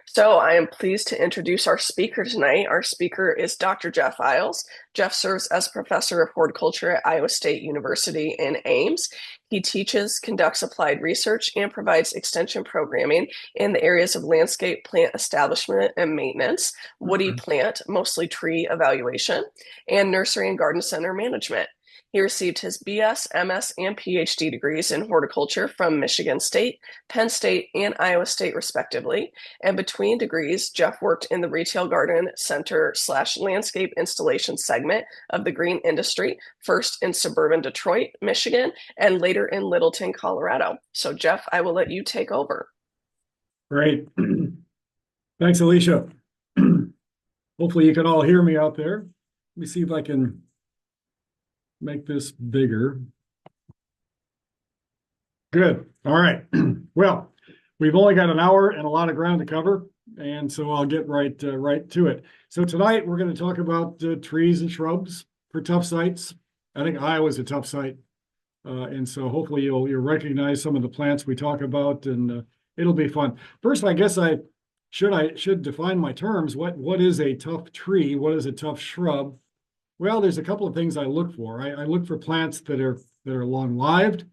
So I am pleased to introduce our speaker tonight. Our speaker is Dr. Jeff Iles. Jeff serves as professor of horticulture at Iowa State University in Ames. He teaches, conducts applied research, and provides extension programming in the areas of landscape plant establishment and maintenance, woody plant, mostly tree evaluation, and nursery and garden center management. He received his BS, MS, and PhD degrees in horticulture from Michigan State, Penn State, and Iowa State, respectively. And between degrees, Jeff worked in the retail garden center / landscape installation segment of the green industry, first in suburban Detroit, Michigan, and later in Littleton, Colorado. So, Jeff, I will let you take over. Great. Thanks, Alicia. Hopefully you can all hear me out there. Let me see if I can make this bigger. Good. All right. Well, we've only got an hour and a lot of ground to cover, and so I'll get right to it. So tonight we're going to talk about trees and shrubs for tough sites. I think Iowa's a tough site, and so hopefully you'll recognize some of the plants we talk about, and it'll be fun. First, I guess I should define my terms. What is a tough tree? What is a tough shrub? Well, there's a couple of things I look for. I look for plants that are long-lived,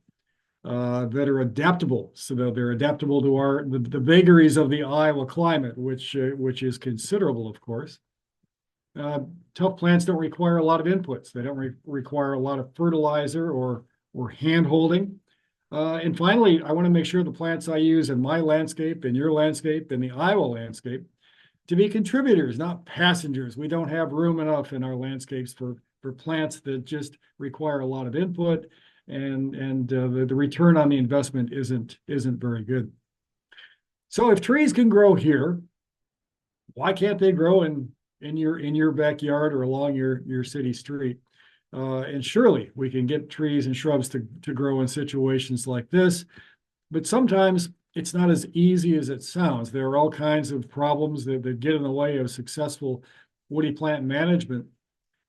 that are adaptable, so that they're adaptable to the vagaries of the Iowa climate, which is considerable, of course. Tough plants don't require a lot of inputs. They don't require a lot of fertilizer or hand holding. And finally, I want to make sure the plants I use in my landscape, in your landscape, in the Iowa landscape, to be contributors, not passengers. We don't have room enough in our landscapes for plants that just require a lot of input, and the return on the investment isn't very good. So if trees can grow here, why can't they grow in your backyard or along your city street? And surely we can get trees and shrubs to grow in situations like this, but sometimes it's not as easy as it sounds. There are all kinds of problems that get in the way of successful woody plant management.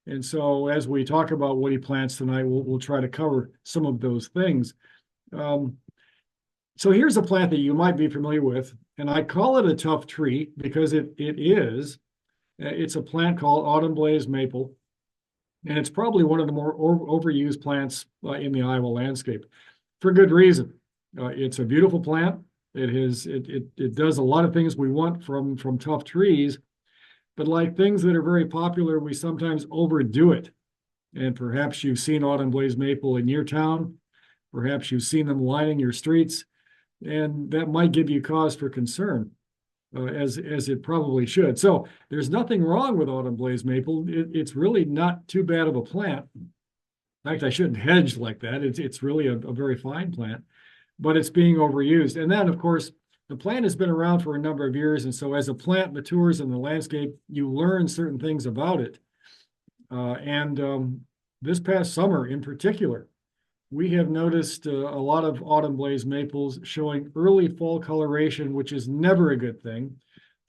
And so as we talk about woody plants tonight, we'll try to cover some of those things. So here's a plant that you might be familiar with, and I call it a tough tree because it is. It's a plant called autumn blaze maple, and it's probably one of the more overused plants in the Iowa landscape for good reason. It's a beautiful plant. It does a lot of things we want from tough trees, but like things that are very popular, we sometimes overdo it. And perhaps you've seen autumn blaze maple in your town. Perhaps you've seen them lining your streets, and that might give you cause for concern, as it probably should. So there's nothing wrong with autumn blaze maple. It's really not too bad of a plant. In fact, I shouldn't hedge like that. It's really a very fine plant, but it's being overused. And then, of course, the plant has been around for a number of years. And so as a plant matures in the landscape, you learn certain things about it. This past summer in particular, we have noticed a lot of autumn blaze maples showing early fall coloration, which is never a good thing.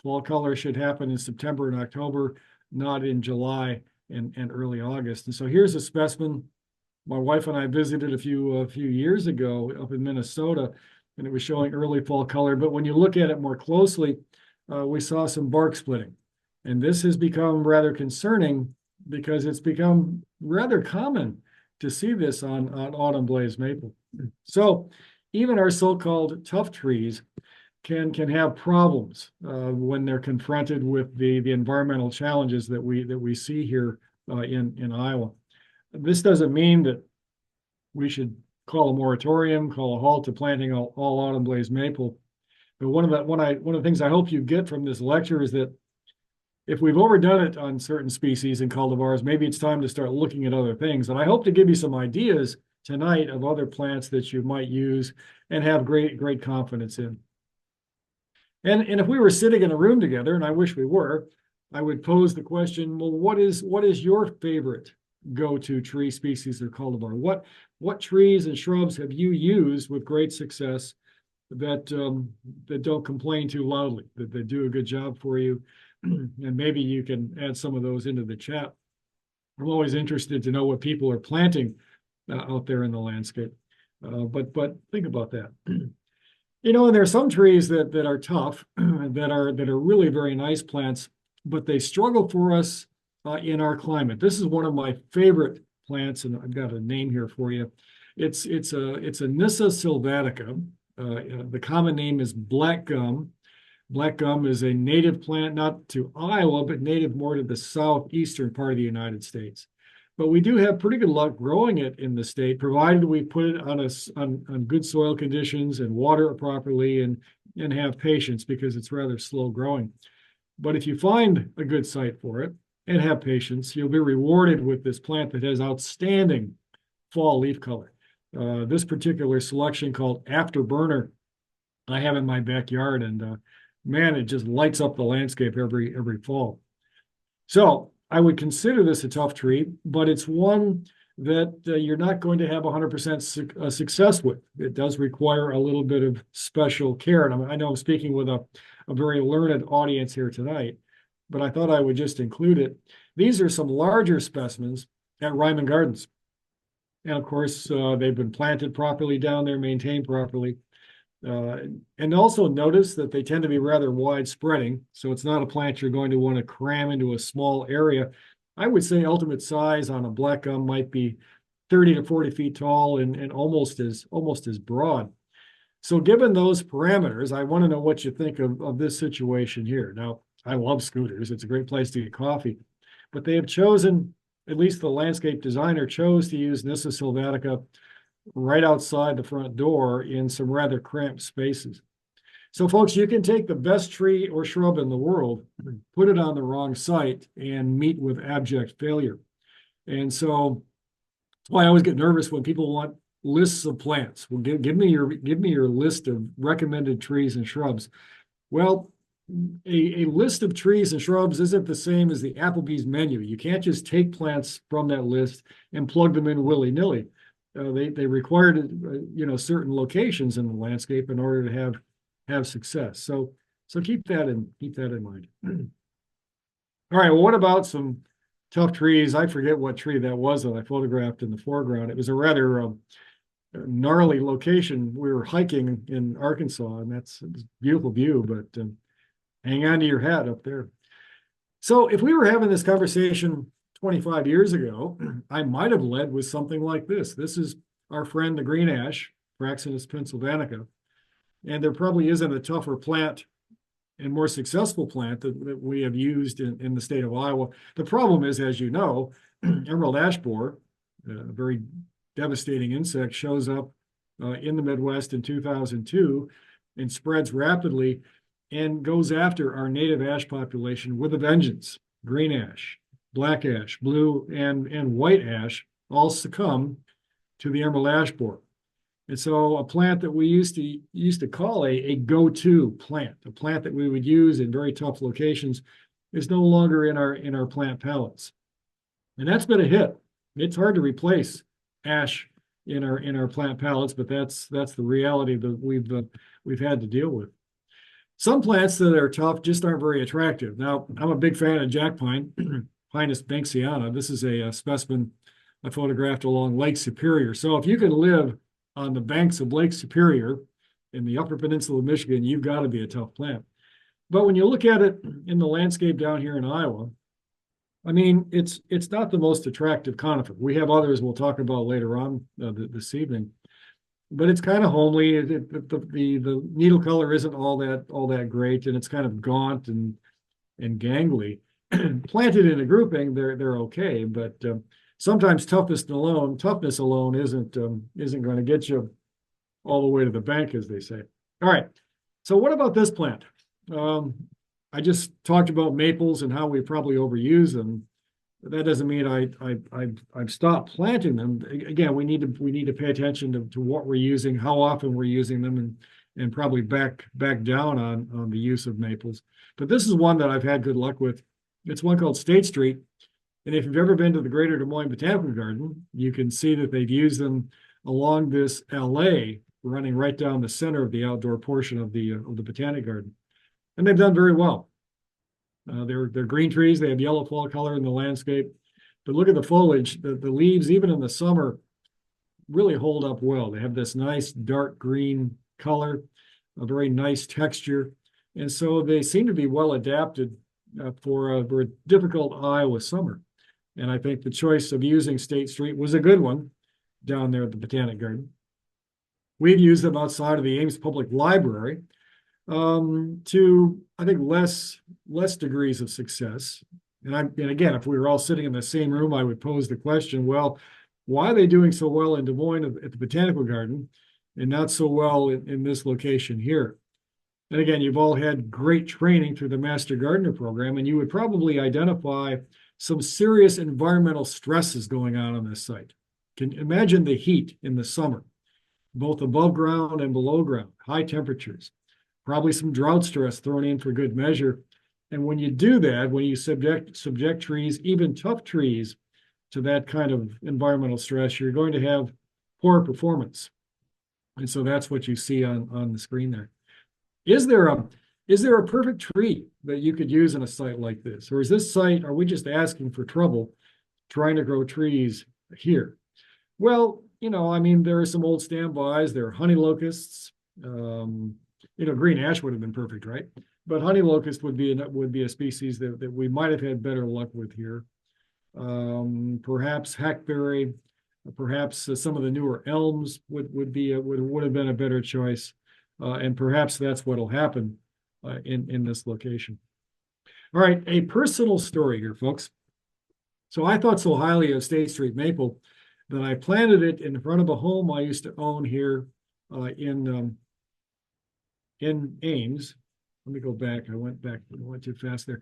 Fall color should happen in September and October, not in July and early August. And so here's a specimen my wife and I visited a few years ago up in Minnesota, and it was showing early fall color. But when you look at it more closely, we saw some bark splitting. And this has become rather concerning because it's become rather common to see this on autumn blaze maple. So even our so-called tough trees can have problems when they're confronted with the environmental challenges that we see here in Iowa. This doesn't mean that we should call a moratorium, call a halt to planting all autumn blaze maple. But one of the things I hope you get from this lecture is that if we've overdone it on certain species and cultivars, maybe it's time to start looking at other things. And I hope to give you some ideas tonight of other plants that you might use and have great confidence in. And if we were sitting in a room together, and I wish we were, I would pose the question, well, what is your favorite go-to tree species or cultivar? What trees and shrubs have you used with great success that don't complain too loudly, that they do a good job for you? And maybe you can add some of those into the chat. I'm always interested to know what people are planting out there in the landscape. But think about that. And there are some trees that are tough, that are really very nice plants, but they struggle for us in our climate. This is one of my favorite plants, and I've got a name here for you. It's a Nyssa sylvatica. The common name is black gum. Black gum is a native plant, not to Iowa, but native more to the southeastern part of the United States. But we do have pretty good luck growing it in the state, provided we put it on good soil conditions and water it properly and have patience because it's rather slow growing. But if you find a good site for it and have patience, you'll be rewarded with this plant that has outstanding fall leaf color. This particular selection called Afterburner, I have in my backyard, and man, it just lights up the landscape every fall. So I would consider this a tough tree, but it's one that you're not going to have 100% success with. It does require a little bit of special care. And I know I'm speaking with a very learned audience here tonight, but I thought I would just include it. These are some larger specimens at Ryman Gardens. And of course, they've been planted properly down there, maintained properly. And also notice that they tend to be rather wide spreading. So it's not a plant you're going to want to cram into a small area. I would say ultimate size on a black gum might be 30 to 40 feet tall and almost as broad. So given those parameters, I want to know what you think of this situation here. Now, I love scooters. It's a great place to get coffee. But they have chosen, at least the landscape designer chose to use Nyssa sylvatica right outside the front door in some rather cramped spaces. So folks, you can take the best tree or shrub in the world, put it on the wrong site, and meet with abject failure. And so that's why I always get nervous when people want lists of plants. Well, give me your list of recommended trees and shrubs. Well, a list of trees and shrubs isn't the same as the Applebee's menu. You can't just take plants from that list and plug them in willy-nilly. They required certain locations in the landscape in order to have success. So keep that in mind. All right. Well, what about some tough trees? I forget what tree that was that I photographed in the foreground. It was a rather gnarly location. We were hiking in Arkansas, and it's a beautiful view. But hang on to your hat up there. So if we were having this conversation 25 years ago, I might have led with something like this. This is our friend, the green ash, Fraxinus pennsylvanica. And there probably isn't a tougher plant and more successful plant that we have used in the state of Iowa. The problem is, as you know, emerald ash borer, a very devastating insect, shows up in the Midwest in 2002 and spreads rapidly and goes after our native ash population with a vengeance. Green ash, black ash, blue, and white ash all succumb to the emerald ash borer. And so a plant that we used to call a go-to plant, a plant that we would use in very tough locations, is no longer in our plant palettes. And that's been a hit. It's hard to replace ash in our plant palettes, but that's the reality that we've had to deal with. Some plants that are tough just aren't very attractive. Now, I'm a big fan of jack pine, Pinus banksiana. This is a specimen I photographed along Lake Superior. So if you can live on the banks of Lake Superior in the Upper Peninsula of Michigan, you've got to be a tough plant. But when you look at it in the landscape down here in Iowa, I mean, it's not the most attractive conifer. We have others we'll talk about later on this evening, but it's kind of homely. The needle color isn't all that great, and it's kind of gaunt and gangly. Planted in a grouping, they're okay, but sometimes toughness alone isn't going to get you all the way to the bank, as they say. All right. So what about this plant? I just talked about maples and how we probably overuse them. But that doesn't mean I've stopped planting them. Again, we need to pay attention to what we're using, how often we're using them, and probably back down on the use of maples. But this is one that I've had good luck with. It's one called State Street. And if you've ever been to the Greater Des Moines Botanical Garden, you can see that they've used them along this allée running right down the center of the outdoor portion of the Botanic Garden. And they've done very well. They're green trees. They have yellow fall color in the landscape. But look at the foliage. The leaves, even in the summer, really hold up well. They have this nice dark green color. a very nice texture. And so they seem to be well adapted for a difficult Iowa summer. And I think the choice of using State Street was a good one down there at the Botanic Garden. We've used them outside of the Ames Public Library to, I think, less degrees of success. And again, if we were all sitting in the same room, I would pose the question, well, why are they doing so well in Des Moines at the Botanical Garden and not so well in this location here? And again, you've all had great training through the Master Gardener program, and you would probably identify some serious environmental stresses going on this site. Can imagine the heat in the summer, both above ground and below ground, high temperatures, probably some drought stress thrown in for good measure. And when you do that, when you subject trees, even tough trees, to that kind of environmental stress, you're going to have poor performance. And so that's what you see on the screen there. Is there a perfect tree that you could use in a site like this? Or is this site, are we just asking for trouble trying to grow trees here? Well, I mean, there are some old standbys. There are honeylocusts. Green ash would have been perfect, right? But honeylocust would be a species that we might have had better luck with here. Perhaps hackberry, perhaps some of the newer elms would have been a better choice. And perhaps that's what'll happen in this location. All right, a personal story here, folks. So I thought so highly of State Street maple that I planted it in front of a home I used to own here in Ames. Let me go back. I went too fast there.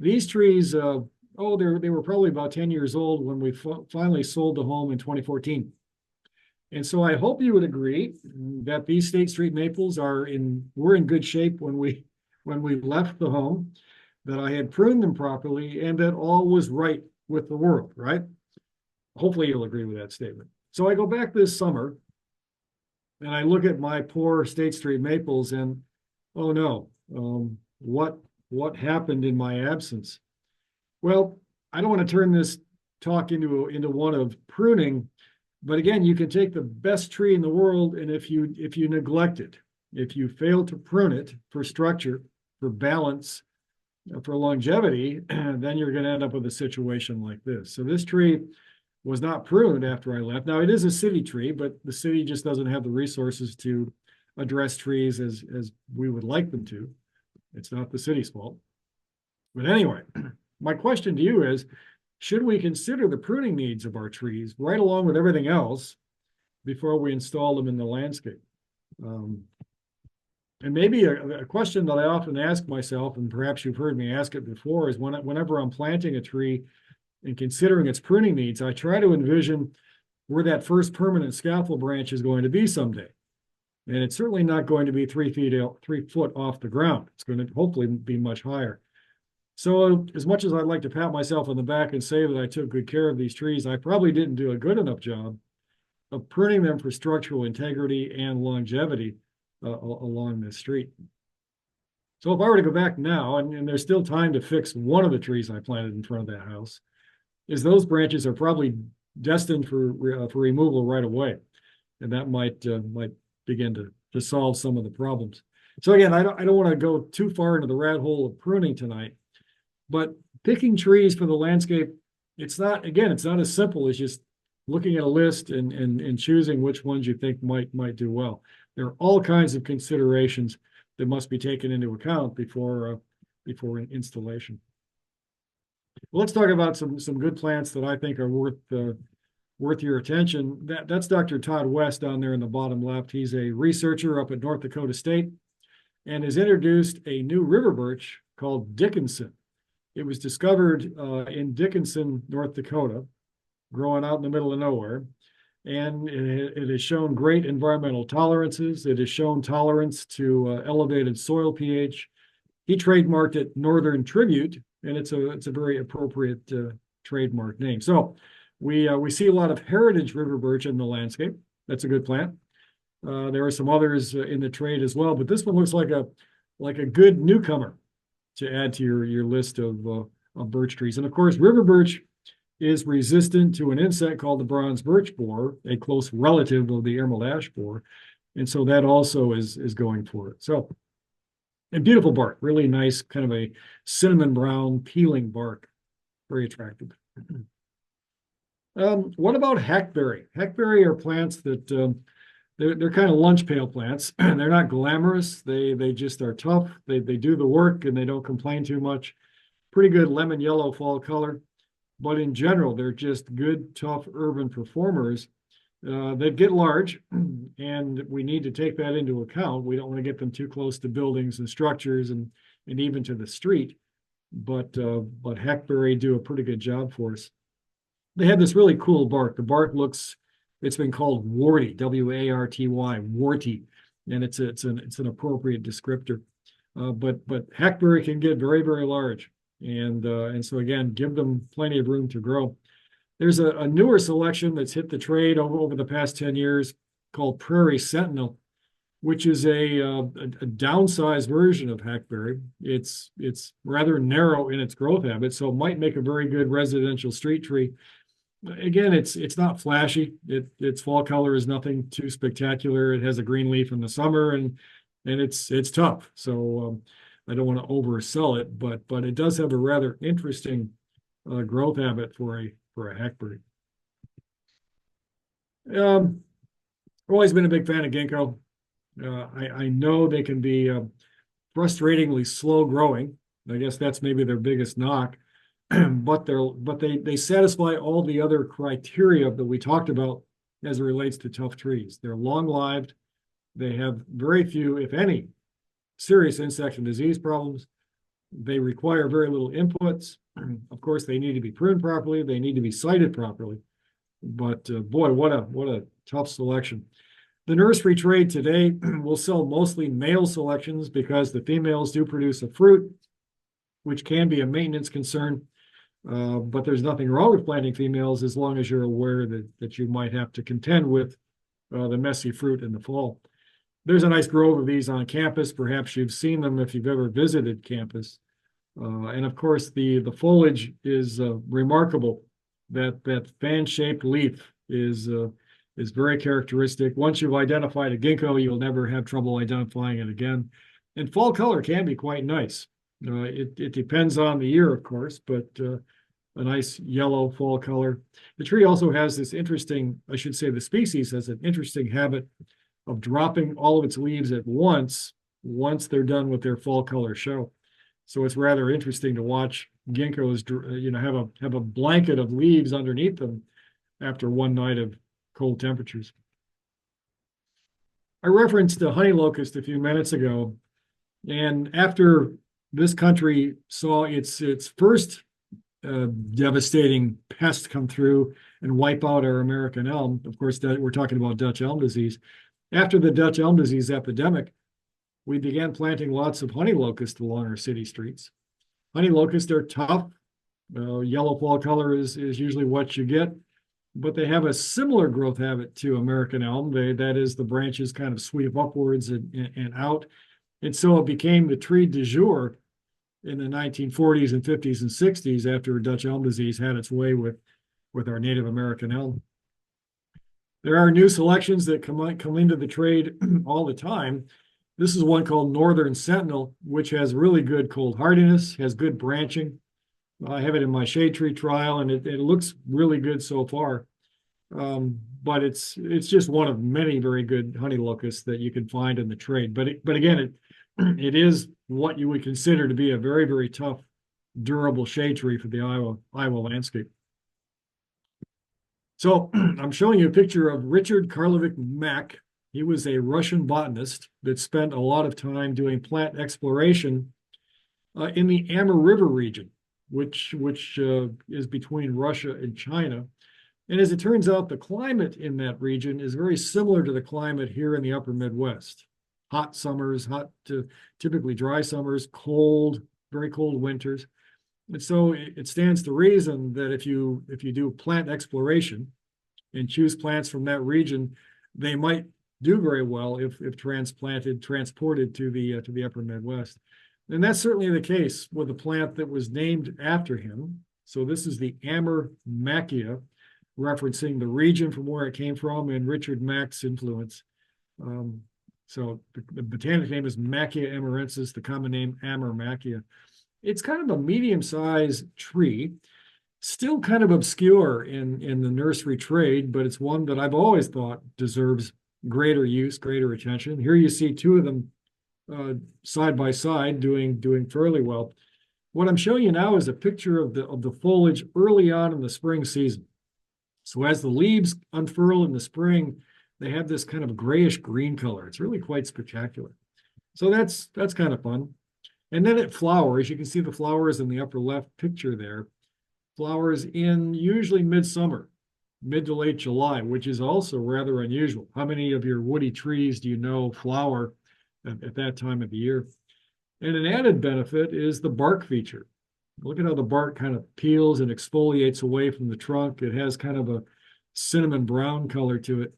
These trees, they were probably about 10 years old when we finally sold the home in 2014. And so I hope you would agree that these State Street maples were in good shape when we left the home, that I had pruned them properly, and that all was right with the world, right? Hopefully you'll agree with that statement. So I go back this summer and I look at my poor State Street maples and, oh no, what happened in my absence? Well, I don't want to turn this talk into one of pruning, but again, you can take the best tree in the world, and if you neglect it, if you fail to prune it for structure, for balance, for longevity, then you're going to end up with a situation like this. So this tree was not pruned after I left. Now, it is a city tree, but the city just doesn't have the resources to address trees as we would like them to. It's not the city's fault. But anyway, my question to you is, should we consider the pruning needs of our trees right along with everything else before we install them in the landscape? And maybe a question that I often ask myself, and perhaps you've heard me ask it before, is whenever I'm planting a tree and considering its pruning needs, I try to envision where that first permanent scaffold branch is going to be someday. And it's certainly not going to be 3 foot off the ground. It's going to hopefully be much higher. So as much as I'd like to pat myself on the back and say that I took good care of these trees, I probably didn't do a good enough job of pruning them for structural integrity and longevity along this street. So if I were to go back now, and there's still time to fix one of the trees I planted in front of that house, is those branches are probably destined for removal right away. And that might begin to solve some of the problems. So again, I don't want to go too far into the rat hole of pruning tonight, but picking trees for the landscape, it's not as simple as just looking at a list and choosing which ones you think might do well. There are all kinds of considerations that must be taken into account before installation. Well, let's talk about some good plants that I think are worth your attention. That's Dr. Todd West down there in the bottom left. He's a researcher up at North Dakota State and has introduced a new river birch called Dickinson. It was discovered in Dickinson, North Dakota, growing out in the middle of nowhere. And it has shown great environmental tolerances. It has shown tolerance to elevated soil pH. He trademarked it Northern Tribute, and it's a very appropriate trademark name. So we see a lot of heritage river birch in the landscape. That's a good plant. There are some others in the trade as well, but this one looks like a good newcomer to add to your list of birch trees. And of course, river birch is resistant to an insect called the bronze birch borer, a close relative of the emerald ash borer. And so that also is going for it. So, and beautiful bark, really nice, kind of a cinnamon brown peeling bark, very attractive. What about hackberry? Hackberry are plants that they're kind of lunch pail plants. They're not glamorous. They just are tough. They do the work and they don't complain too much. Pretty good lemon yellow fall color, but in general, they're just good, tough urban performers. They get large, and we need to take that into account. We don't want to get them too close to buildings and structures and even to the street. But hackberry do a pretty good job for us. They have this really cool bark. The bark looks, it's been called warty, W-A-R-T-Y, warty, and it's an appropriate descriptor. But hackberry can get very, very large. And so again, give them plenty of room to grow. There's a newer selection that's hit the trade over the past 10 years called Prairie Sentinel, which is a downsized version of hackberry. It's rather narrow in its growth habits, so it might make a very good residential street tree. Again, it's not flashy. Its fall color is nothing too spectacular. It has a green leaf in the summer, and it's tough. So I don't want to oversell it, but it does have a rather interesting growth habit for a hackberry. I've always been a big fan of ginkgo. I know they can be frustratingly slow growing. I guess that's maybe their biggest knock, but they satisfy all the other criteria that we talked about as it relates to tough trees. They're long-lived. They have very few, if any, serious insect and disease problems. They require very little inputs. Of course, they need to be pruned properly. They need to be sited properly. But boy, what a tough selection. The nursery trade today will sell mostly male selections because the females do produce a fruit, which can be a maintenance concern. But there's nothing wrong with planting females as long as you're aware that you might have to contend with the messy fruit in the fall. There's a nice grove of these on campus. Perhaps you've seen them if you've ever visited campus. And of course, the foliage is remarkable. That fan-shaped leaf is very characteristic. Once you've identified a ginkgo, you'll never have trouble identifying it again. And fall color can be quite nice. It depends on the year, of course, but a nice yellow fall color. The tree also has this interesting, I should say the species has an interesting habit of dropping all of its leaves at once they're done with their fall color show. So it's rather interesting to watch ginkgos, have a blanket of leaves underneath them after one night of cold temperatures. I referenced the Honeylocust a few minutes ago, and after this country saw its first devastating pest come through and wipe out our American elm, of course, we're talking about Dutch elm disease. After the Dutch elm disease epidemic, we began planting lots of honey locust along our city streets. Honey locusts are tough. Yellow fall color is usually what you get, but they have a similar growth habit to American elm. That is, the branches kind of sweep upwards and out. And so it became the tree du jour in the 1940s and 50s and 60s after Dutch elm disease had its way with our Native American elm. There are new selections that come into the trade all the time. This is one called Northern Sentinel, which has really good cold hardiness, has good branching. I have it in my shade tree trial, and it looks really good so far. But it's just one of many very good honey locusts that you can find in the trade. But again, it is what you would consider to be a very, very tough, durable shade tree for the Iowa landscape. So I'm showing you a picture of Richard Karlovic Mack. He was a Russian botanist that spent a lot of time doing plant exploration in the Amur River region, which is between Russia and China. And as it turns out, the climate in that region is very similar to the climate here in the upper Midwest. Hot summers, hot to typically dry summers, cold, very cold winters. And so it stands to reason that if you do plant exploration and choose plants from that region, they might do very well if transported to the upper Midwest. And that's certainly the case with the plant that was named after him. So this is the Amur Maackia, referencing the region from where it came from and Richard Mack's influence. So the botanic name is Maackia amurensis, the common name Amur Maackia. It's kind of a medium-sized tree, still kind of obscure in the nursery trade, but it's one that I've always thought deserves greater use, greater attention. Here you see two of them side by side doing fairly well. What I'm showing you now is a picture of the foliage early on in the spring season. So as the leaves unfurl in the spring, they have this kind of grayish green color. It's really quite spectacular. So that's kind of fun. And then it flowers. You can see the flowers in the upper left picture there. Flowers in usually midsummer, mid to late July, which is also rather unusual. How many of your woody trees do you know flower at that time of the year? And an added benefit is the bark feature. Look at how the bark kind of peels and exfoliates away from the trunk. It has kind of a cinnamon brown color to it.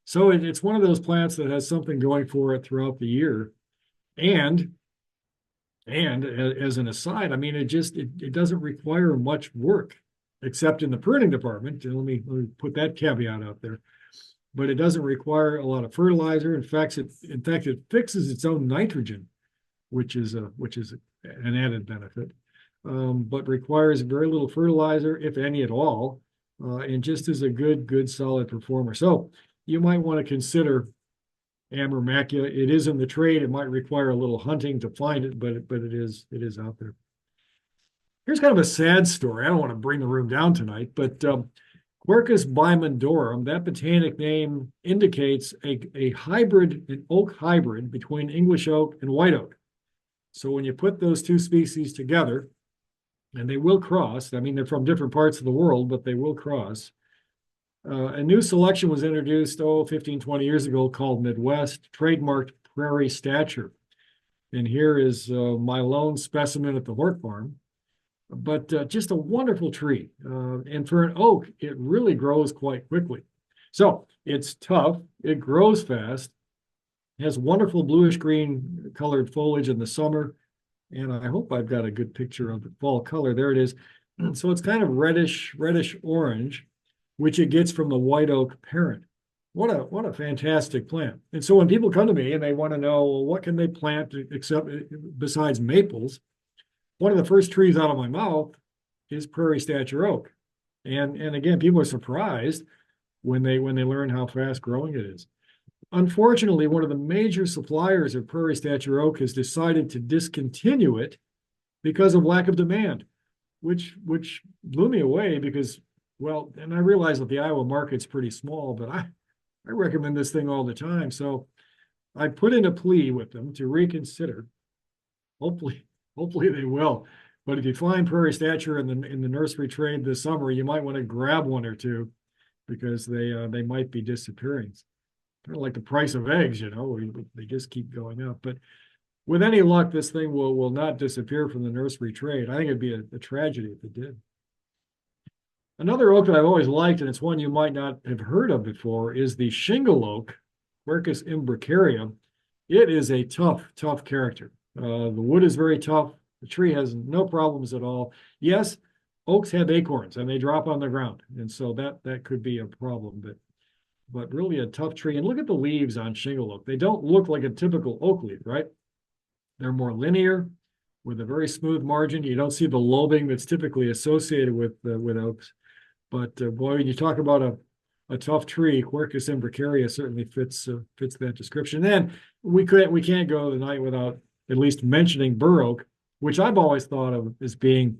So it's one of those plants that has something going for it throughout the year. And as an aside, I mean, it doesn't require much work, except in the pruning department. And let me put that caveat out there. But it doesn't require a lot of fertilizer. In fact, it fixes its own nitrogen, which is an added benefit. But requires very little fertilizer, if any at all, and just is a good solid performer. So you might want to consider Amur Maackia. It is in the trade. It might require a little hunting to find it, but it is out there. Here's kind of a sad story. I don't want to bring the room down tonight, but Quercus bimondorum, that botanic name indicates a hybrid, an oak hybrid between English oak and white oak. So when you put those two species together, and they will cross, I mean, they're from different parts of the world, but they will cross. A new selection was introduced, 15, 20 years ago called Midwest, trademarked Prairie Stature. And here is my lone specimen at the Hort Farm. But just a wonderful tree. And for an oak, it really grows quite quickly. So it's tough, it grows fast, has wonderful bluish green colored foliage in the summer. And I hope I've got a good picture of the fall color. There it is. So it's kind of reddish orange, which it gets from the white oak parent. What a fantastic plant. And so when people come to me and they want to know, well, what can they plant except besides maples? One of the first trees out of my mouth is prairie stature oak. And again, people are surprised when they learn how fast growing it is. Unfortunately, one of the major suppliers of prairie stature oak has decided to discontinue it because of lack of demand, which blew me away because, well, and I realize that the Iowa market's pretty small, but I recommend this thing all the time. So I put in a plea with them to reconsider. Hopefully they will. But if you find prairie stature in the nursery trade this summer, you might want to grab one or two because they might be disappearing. Kind of like the price of eggs, they just keep going up. But with any luck, this thing will not disappear from the nursery trade. I think it'd be a tragedy if it did. Another oak that I've always liked, and it's one you might not have heard of before, is the shingle oak, Quercus imbricaria. It is a tough character. The wood is very tough. The tree has no problems at all. Yes, oaks have acorns and they drop on the ground, and so that could be a problem. But really a tough tree. And look at the leaves on shingle oak. They don't look like a typical oak leaf, right? They're more linear with a very smooth margin. You don't see the lobing that's typically associated with oaks. But boy, when you talk about a tough tree, Quercus imbricaria certainly fits that description. And we can't go the night without at least mentioning bur oak, which I've always thought of as being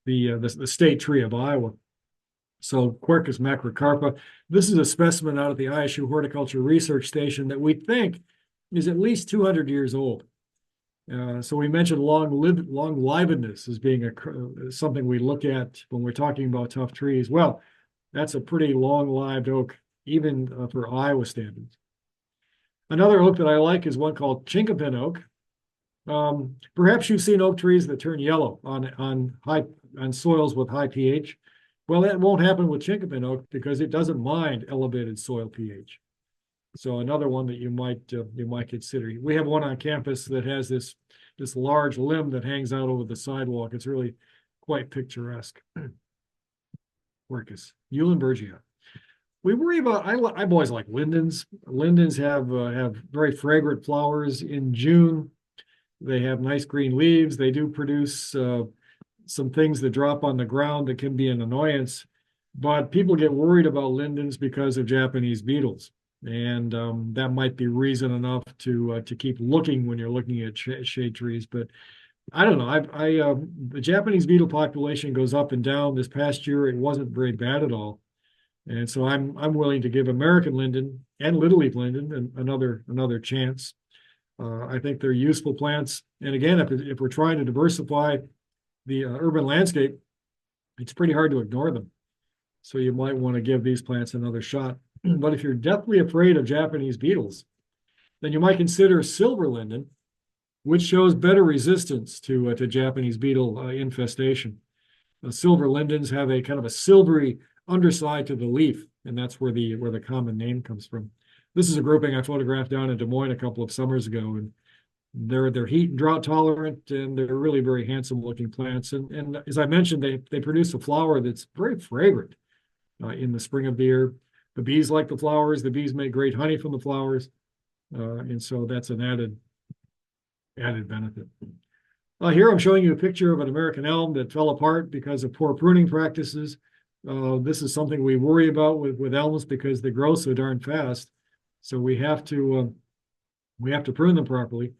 the state tree of Iowa. So Quercus macrocarpa. This is a specimen out of the ISU Horticulture Research Station that we think is at least 200 years old. So we mentioned long livedness as being something we look at when we're talking about tough trees. Well, that's a pretty long-lived oak, even for Iowa standards. Another oak that I like is one called chinkapin oak. Perhaps you've seen oak trees that turn yellow on soils with high pH. Well, that won't happen with chinkapin oak because it doesn't mind elevated soil pH. So another one that you might consider. We have one on campus that has this large limb that hangs out over the sidewalk. It's really quite picturesque. Quercus, Eulenbergia. We worry about, I've always liked lindens. Lindens have very fragrant flowers in June. They have nice green leaves. They do produce some things that drop on the ground that can be an annoyance. But people get worried about lindens because of Japanese beetles. And that might be reason enough to keep looking when you're looking at shade trees. But I don't know. The Japanese beetle population goes up and down. This past year, it wasn't very bad at all. And so I'm willing to give American linden and little leaf linden another chance. I think they're useful plants. And again, if we're trying to diversify the urban landscape, it's pretty hard to ignore them. So you might want to give these plants another shot. But if you're deathly afraid of Japanese beetles, then you might consider silver linden, which shows better resistance to Japanese beetle infestation. Silver lindens have a kind of a silvery underside to the leaf, and that's where the common name comes from. This is a grouping I photographed down in Des Moines a couple of summers ago, and they're heat and drought tolerant, and they're really very handsome looking plants. And as I mentioned, they produce a flower that's very fragrant in the spring of the year. The bees like the flowers. The bees make great honey from the flowers, and so that's an added benefit. Here I'm showing you a picture of an American elm that fell apart because of poor pruning practices. This is something we worry about with elms because they grow so darn fast. So we have to prune them properly.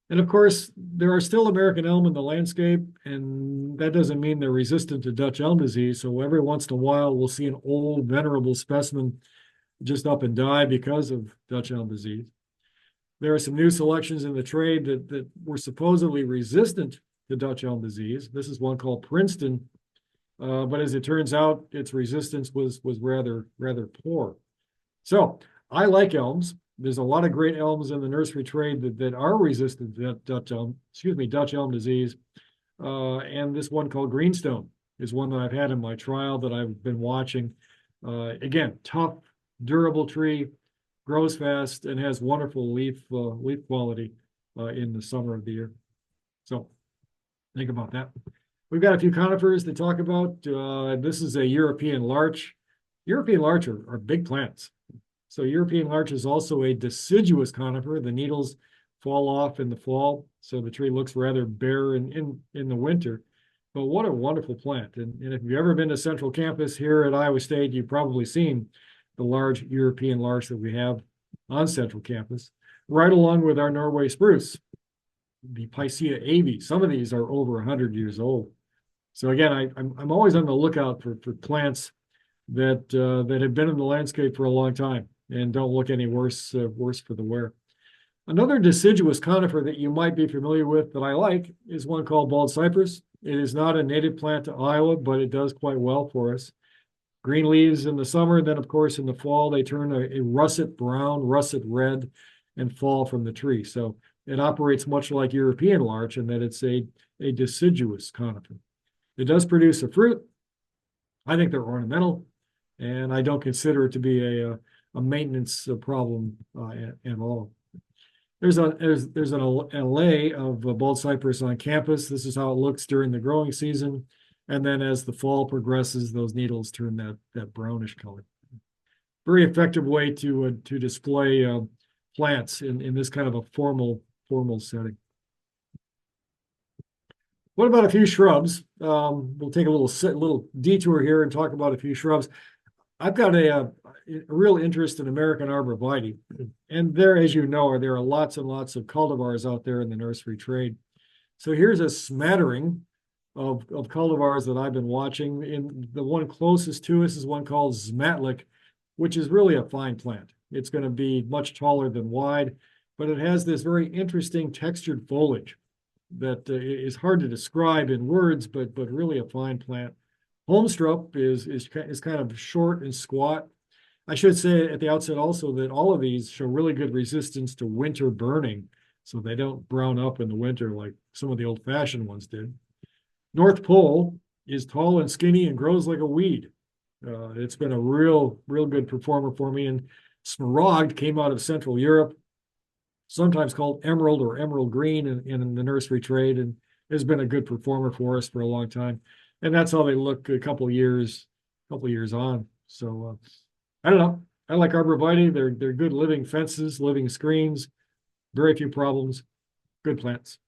And of course, there are still American elm in the landscape, and that doesn't mean they're resistant to Dutch elm disease. So every once in a while, we'll see an old venerable specimen just up and die because of Dutch elm disease. There are some new selections in the trade that were supposedly resistant to Dutch elm disease. This is one called Princeton, but as it turns out, its resistance was rather poor. So I like elms. There's a lot of great elms in the nursery trade that are resistant to Dutch elm disease. And this one called Greenstone is one that I've had in my trial that I've been watching. Again, tough, durable tree, grows fast, and has wonderful leaf quality in the summer of the year. So think about that. We've got a few conifers to talk about. This is a European larch. European larch are big plants. So European larch is also a deciduous conifer. The needles fall off in the fall, so the tree looks rather bare in the winter. But what a wonderful plant. And if you've ever been to Central Campus here at Iowa State, you've probably seen the large European larch that we have on Central Campus, right along with our Norway spruce, the Picea avi. Some of these are over 100 years old. So again, I'm always on the lookout for plants that have been in the landscape for a long time and don't look any worse for the wear. Another deciduous conifer that you might be familiar with that I like is one called bald cypress. It is not a native plant to Iowa, but it does quite well for us. Green leaves in the summer, then of course in the fall they turn a russet brown, russet red, and fall from the tree. So it operates much like European larch in that it's a deciduous conifer. It does produce a fruit. I think they're ornamental, and I don't consider it to be a maintenance problem at all. There's an allay of bald cypress on campus. This is how it looks during the growing season. And then as the fall progresses, those needles turn that brownish color. Very effective way to display plants in this kind of a formal setting. What about a few shrubs? We'll take a little detour here and talk about a few shrubs. I've got a real interest in American Arborvitae. And there, as you know, there are lots and lots of cultivars out there in the nursery trade. So here's a smattering of cultivars that I've been watching. And the one closest to us is one called Zmatlik, which is really a fine plant. It's going to be much taller than wide, but it has this very interesting textured foliage that is hard to describe in words, but really a fine plant. Holmstrup is kind of short and squat. I should say at the outset also that all of these show really good resistance to winter burning, so they don't brown up in the winter like some of the old-fashioned ones did. North Pole is tall and skinny and grows like a weed. It's been a real good performer for me. And Smaragd came out of Central Europe, sometimes called emerald or emerald green in the nursery trade, and has been a good performer for us for a long time. And that's how they look a couple years on. So I don't know. I like arborvitae. They're good living fences, living screens, very few problems, good plants.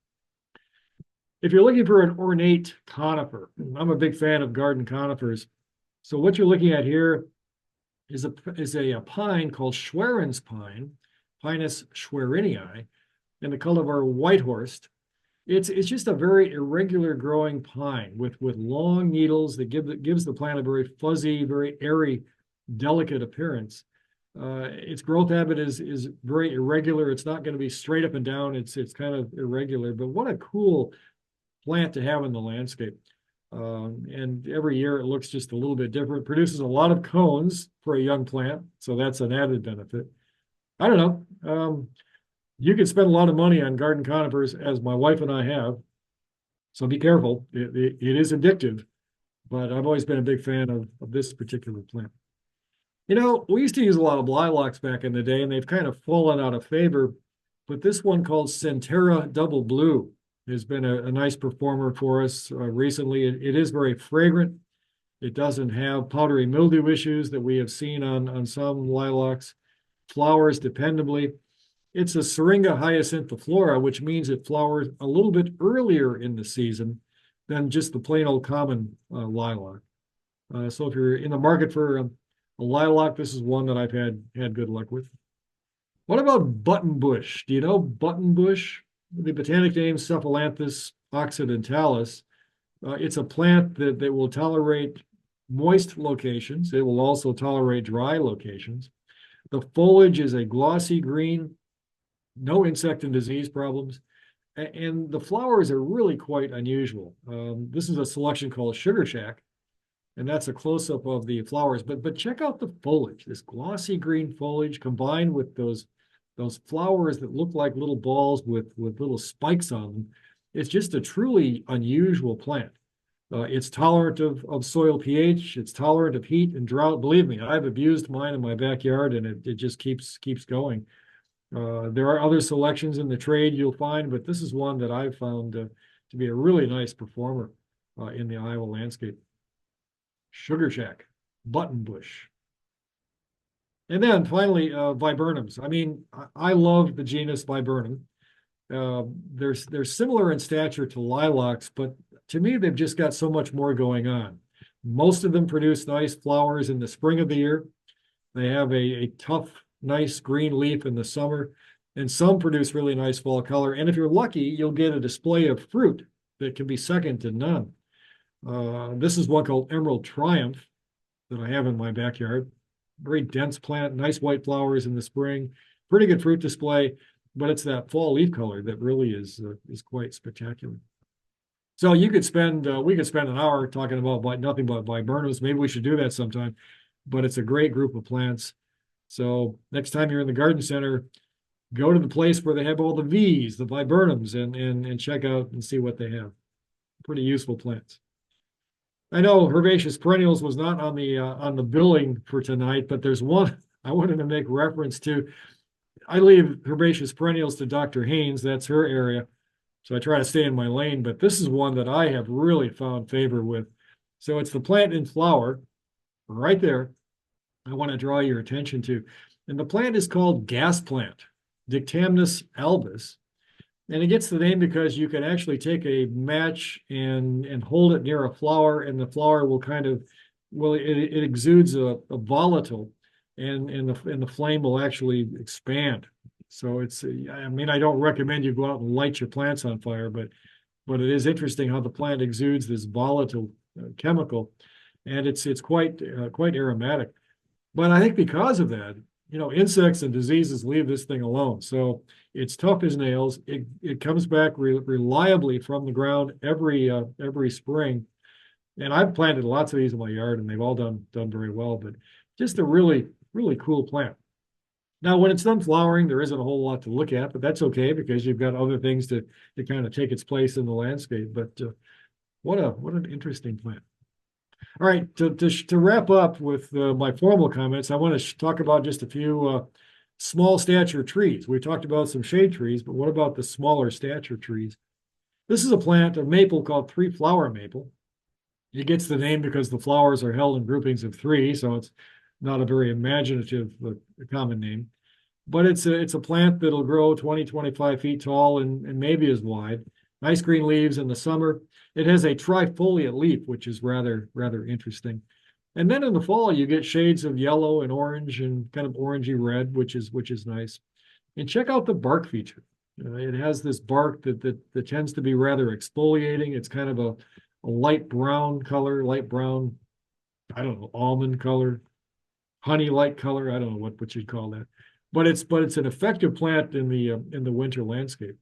If you're looking for an ornate conifer, I'm a big fan of garden conifers. So what you're looking at here is a pine called Schwerin's pine, Pinus schwerinii, in the cultivar Whitehorse. It's just a very irregular growing pine with long needles that gives the plant a very fuzzy, very airy, delicate appearance. Its growth habit is very irregular. It's not going to be straight up and down. It's kind of irregular, but what a cool plant to have in the landscape. And every year it looks just a little bit different. Produces a lot of cones for a young plant, so that's an added benefit. I don't know. You can spend a lot of money on garden conifers, as my wife and I have. So be careful. It is addictive, but I've always been a big fan of this particular plant. You know, we used to use a lot of lilacs back in the day, and they've kind of fallen out of favor. But this one called Centera Double Blue has been a nice performer for us recently. It is very fragrant. It doesn't have powdery mildew issues that we have seen on some lilacs. Flowers dependably. It's a Syringa hyacinthiflora, which means it flowers a little bit earlier in the season than just the plain old common lilac. So if you're in the market for a lilac, this is one that I've had good luck with. What about buttonbush? Do you know buttonbush? The botanic name Cephalanthus occidentalis. It's a plant that will tolerate moist locations. It will also tolerate dry locations. The foliage is a glossy green, no insect and disease problems. And the flowers are really quite unusual. This is a selection called Sugar Shack, and that's a close-up of the flowers. But check out the foliage, this glossy green foliage combined with those flowers that look like little balls with little spikes on them. It's just a truly unusual plant. It's tolerant of soil pH. It's tolerant of heat and drought. Believe me, I've abused mine in my backyard, and it just keeps going. There are other selections in the trade you'll find, but this is one that I've found to be a really nice performer in the Iowa landscape. Sugar Shack, buttonbush. And then finally, viburnums. I mean, I love the genus Viburnum. They're similar in stature to lilacs, but to me, they've just got so much more going on. Most of them produce nice flowers in the spring of the year. They have a tough, nice green leaf in the summer, and some produce really nice fall color. And if you're lucky, you'll get a display of fruit that can be second to none. This is one called Emerald Triumph that I have in my backyard. Very dense plant, nice white flowers in the spring, pretty good fruit display, but it's that fall leaf color that really is quite spectacular. So we could spend an hour talking about nothing but viburnums. Maybe we should do that sometime, but it's a great group of plants. So next time you're in the garden center, go to the place where they have all the V's, the viburnums, and check out and see what they have. Pretty useful plants. I know herbaceous perennials was not on the billing for tonight, but there's one I wanted to make reference to. I leave herbaceous perennials to Dr. Haynes. That's her area. So I try to stay in my lane, but this is one that I have really found favor with. So it's the plant in flower right there I want to draw your attention to. And the plant is called gas plant, Dictamnus albus. And it gets the name because you can actually take a match and hold it near a flower, and the flower will it exudes a volatile, and the flame will actually expand. So I don't recommend you go out and light your plants on fire, but it is interesting how the plant exudes this volatile chemical, and it's quite aromatic. But I think because of that, insects and diseases leave this thing alone. So it's tough as nails. It comes back reliably from the ground every spring. And I've planted lots of these in my yard, and they've all done very well. But just a really, really cool plant. Now, when it's done flowering, there isn't a whole lot to look at, but that's okay because you've got other things to kind of take its place in the landscape. But what an interesting plant. All right, to wrap up with my formal comments, I want to talk about just a few small stature trees. We talked about some shade trees, but what about the smaller stature trees? This is a plant of maple called three-flower maple. It gets the name because the flowers are held in groupings of three, so it's not a very imaginative common name. But it's a plant that'll grow 20, 25 feet tall and maybe as wide. Nice green leaves in the summer. It has a trifoliate leaf, which is rather interesting. And then in the fall, you get shades of yellow and orange and kind of orangey red, which is nice. And check out the bark feature. It has this bark that tends to be rather exfoliating. It's kind of a light brown color, light brown, I don't know, almond color, honey-like color. I don't know what you'd call that, but it's an effective plant in the winter landscape.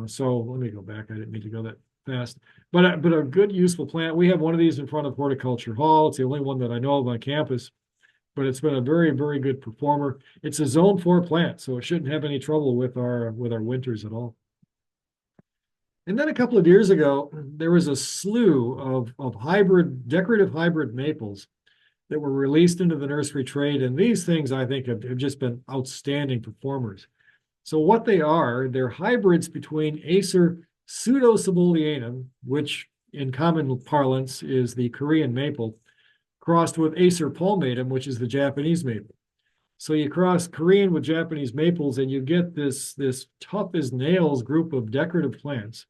So let me go back. I didn't mean to go that fast, but a good useful plant. We have one of these in front of Horticulture Hall. It's the only one that I know of on campus, but it's been a very good performer. It's a Zone 4 plant, so it shouldn't have any trouble with our winters at all. And then a couple of years ago, there was a slew of decorative hybrid maples that were released into the nursery trade. And these things, I think, have just been outstanding performers. So what they are, they're hybrids between Acer pseudosibullianum, which in common parlance is the Korean maple, crossed with Acer palmatum, which is the Japanese maple. So you cross Korean with Japanese maples, and you get this tough as nails group of decorative plants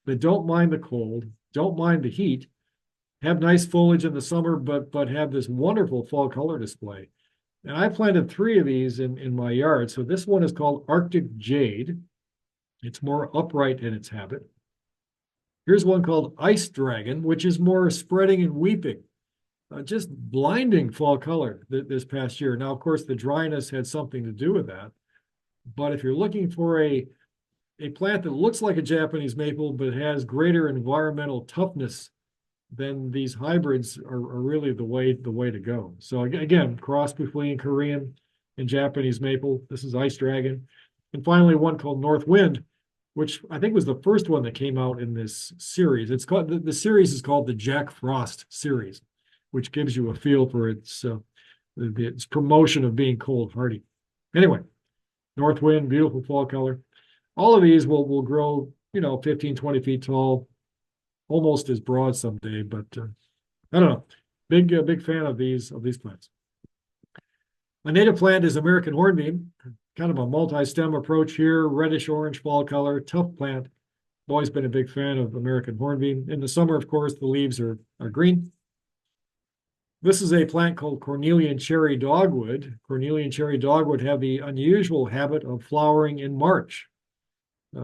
that don't mind the cold, don't mind the heat, have nice foliage in the summer, but have this wonderful fall color display. And I planted 3 of these in my yard. So this one is called Arctic Jade. It's more upright in its habit. Here's one called Ice Dragon, which is more spreading and weeping. Just blinding fall color this past year. Now, of course, the dryness had something to do with that. But if you're looking for a plant that looks like a Japanese maple but has greater environmental toughness, then these hybrids are really the way to go. So again, cross between Korean and Japanese maple. This is Ice Dragon. And finally, one called North Wind, which I think was the first one that came out in this series. It's called the series is called the Jack Frost series, which gives you a feel for its promotion of being cold hardy. Anyway, North Wind, beautiful fall color. All of these will grow, 15, 20 feet tall, almost as broad someday, but I don't know. Big fan of these plants. A native plant is American hornbeam, kind of a multi-stem approach here, reddish orange fall color, tough plant. I've always been a big fan of American hornbeam. In the summer, of course, the leaves are green. This is a plant called Cornelian cherry dogwood. Cornelian cherry dogwood have the unusual habit of flowering in March.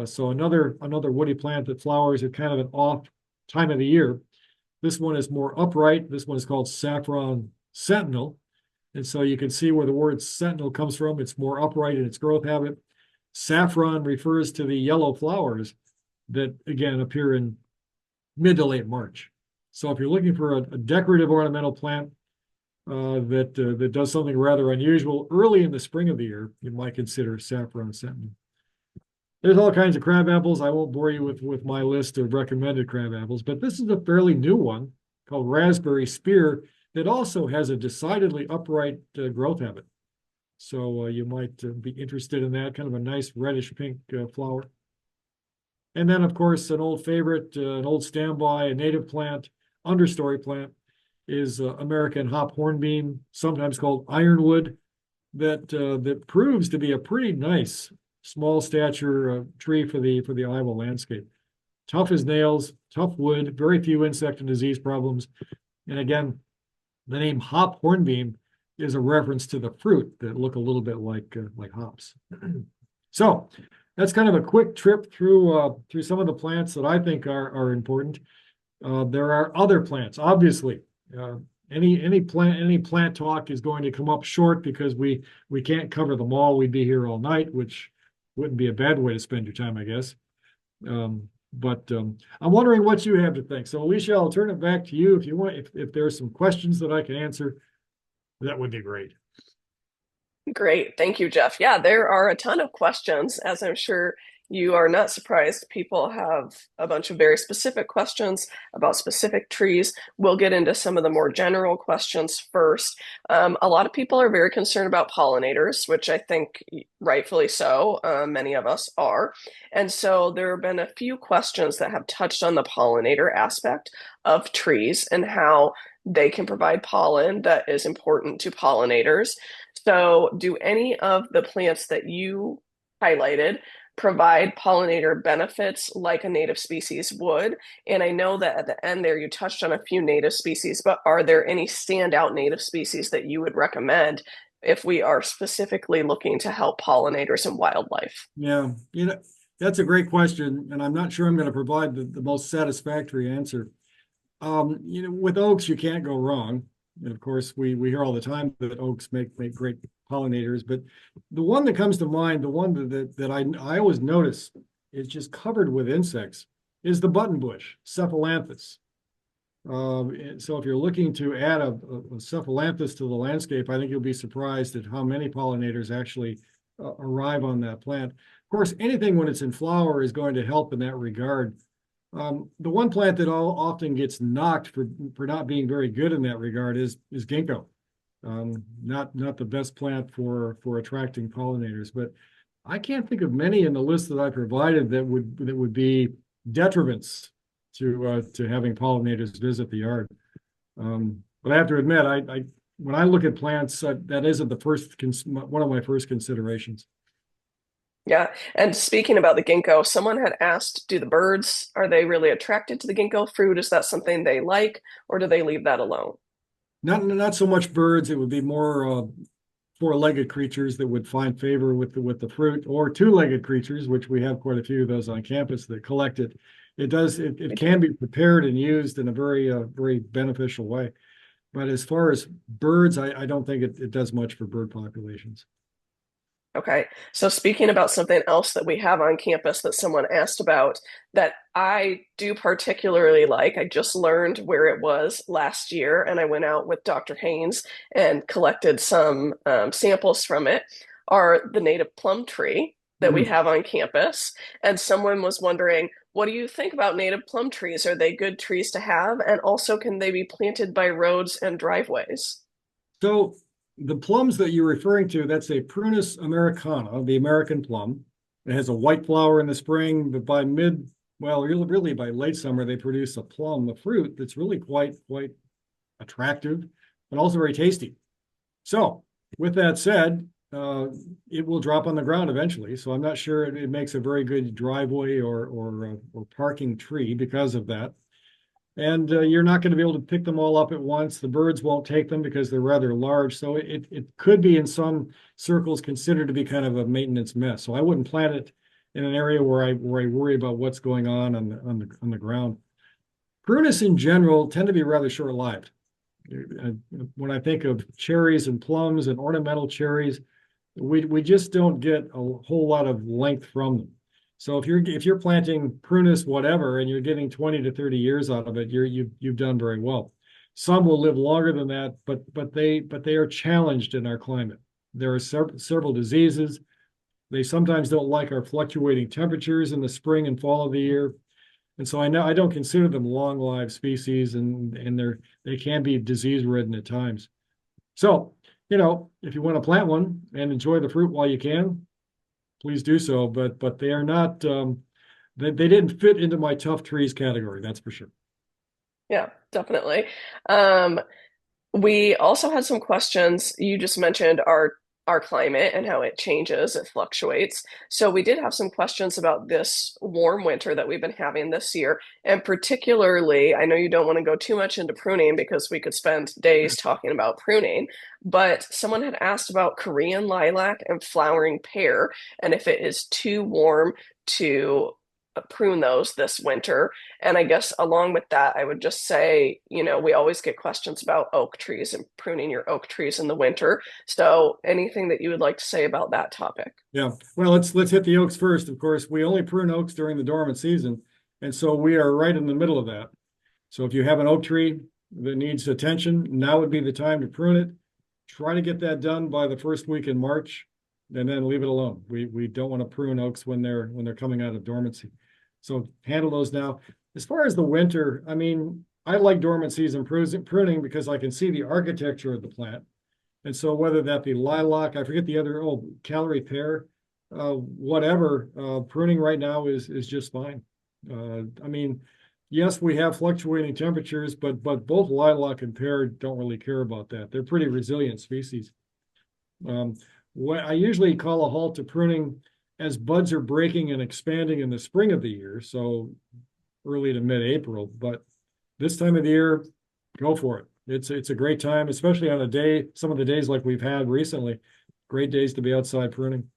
So another woody plant that flowers at kind of an off time of the year. This one is more upright. This one is called Saffron Sentinel. And so you can see where the word sentinel comes from. It's more upright in its growth habit. Saffron refers to the yellow flowers that, again, appear in mid to late March. So if you're looking for a decorative ornamental plant that does something rather unusual early in the spring of the year, you might consider Saffron Sentinel. There's all kinds of crab apples. I won't bore you with my list of recommended crab apples, but this is a fairly new one called Raspberry Spear that also has a decidedly upright growth habit. So you might be interested in that, kind of a nice reddish pink flower. And then, of course, an old favorite, an old standby, a native plant, understory plant is American hop hornbeam, sometimes called ironwood, that proves to be a pretty nice small stature tree for the Iowa landscape. Tough as nails, tough wood, very few insect and disease problems. And again, the name hop hornbeam is a reference to the fruit that look a little bit like hops. So that's kind of a quick trip through some of the plants that I think are important. There are other plants, obviously. Any plant talk is going to come up short because we can't cover them all. We'd be here all night, which wouldn't be a bad way to spend your time, I guess. But I'm wondering what you have to think. So Alicia, I'll turn it back to you if you want. If there are some questions that I can answer, that would be great. Great. Thank you, Jeff. Yeah, there are a ton of questions, as I'm sure you are not surprised. People have a bunch of very specific questions about specific trees. We'll get into some of the more general questions first. A lot of people are very concerned about pollinators, which I think rightfully so. Many of us are. And so there have been a few questions that have touched on the pollinator aspect of trees and how they can provide pollen that is important to pollinators. So, do any of the plants that you highlighted provide pollinator benefits like a native species would? And I know that at the end there you touched on a few native species, but are there any standout native species that you would recommend if we are specifically looking to help pollinators and wildlife? Yeah, that's a great question, and I'm not sure I'm going to provide the most satisfactory answer. With oaks, you can't go wrong. And of course, we hear all the time that oaks make great pollinators. But the one that comes to mind, the one that I always notice is just covered with insects, is the buttonbush, Cephalanthus. So if you're looking to add a Cephalanthus to the landscape, I think you'll be surprised at how many pollinators actually arrive on that plant. Of course, anything when it's in flower is going to help in that regard. The one plant that often gets knocked for not being very good in that regard is ginkgo. Not the best plant for attracting pollinators, but I can't think of many in the list that I provided that would be detriments to having pollinators visit the yard. But I have to admit, I when I look at plants, that isn't one of my first considerations. Yeah. And speaking about the ginkgo, someone had asked, do the birds, are they really attracted to the ginkgo fruit? Is that something they like, or do they leave that alone? Not so much birds. It would be more four-legged creatures that would find favor with the fruit, or two-legged creatures, which we have quite a few of those on campus that collect it. It can be prepared and used in a very beneficial way. But as far as birds, I don't think it does much for bird populations. Okay. So speaking about something else that we have on campus that someone asked about that I do particularly like, I just learned where it was last year, and I went out with Dr. Haynes and collected some samples from it, are the native plum tree that we Mm. have on campus. And someone was wondering, what do you think about native plum trees? Are they good trees to have? And also, can they be planted by roads and driveways? So the plums that you're referring to, that's a Prunus americana, the American plum. It has a white flower in the spring, but really by late summer, they produce a plum, a fruit that's really quite attractive, but also very tasty. So with that said, it will drop on the ground eventually. So I'm not sure it makes a very good driveway or parking tree because of that. And you're not going to be able to pick them all up at once. The birds won't take them because they're rather large. So it could be in some circles considered to be kind of a maintenance mess. So I wouldn't plant it in an area where I worry about what's going on the ground. Prunus in general tend to be rather short-lived. When I think of cherries and plums and ornamental cherries, we just don't get a whole lot of length from them. So if you're planting prunus whatever and you're getting 20 to 30 years out of it, you've done very well. Some will live longer than that, but they are challenged in our climate. There are several diseases. They sometimes don't like our fluctuating temperatures in the spring and fall of the year. And so I don't consider them long-lived species, and they can be disease-ridden at times. So, if you want to plant one and enjoy the fruit while you can, please do so. But they are not they didn't fit into my tough trees category, that's for sure. Yeah, definitely. Um, We also had some questions. You just mentioned our climate and how it changes, it fluctuates. So we did have some questions about this warm winter that we've been having this year. And particularly, I know you don't want to go too much into pruning because we could spend days talking about pruning, but someone had asked about Korean lilac and flowering pear, and if it is too warm to prune those this winter. And I guess along with that, I would just say, we always get questions about oak trees and pruning your oak trees in the winter. So anything that you would like to say about that topic? Yeah. Well, let's hit the oaks first. Of course, we only prune oaks during the dormant season, and so we are right in the middle of that. So if you have an oak tree that needs attention, now would be the time to prune it. Try to get that done by the first week in March. and then leave it alone. We don't want to prune oaks when they're coming out of dormancy. So handle those now. As far as the winter, I mean, I like dormancies and pruning because I can see the architecture of the plant. And so whether that be lilac, I forget the other, Callery pear, whatever, pruning right now is just fine. I mean, yes, we have fluctuating temperatures, but both lilac and pear don't really care about that. They're pretty resilient species. What I usually call a halt to pruning as buds are breaking and expanding in the spring of the year, so early to mid-April. But this time of the year, go for it. It's a great time, especially on a day, some of the days like we've had recently. Great days to be outside pruning.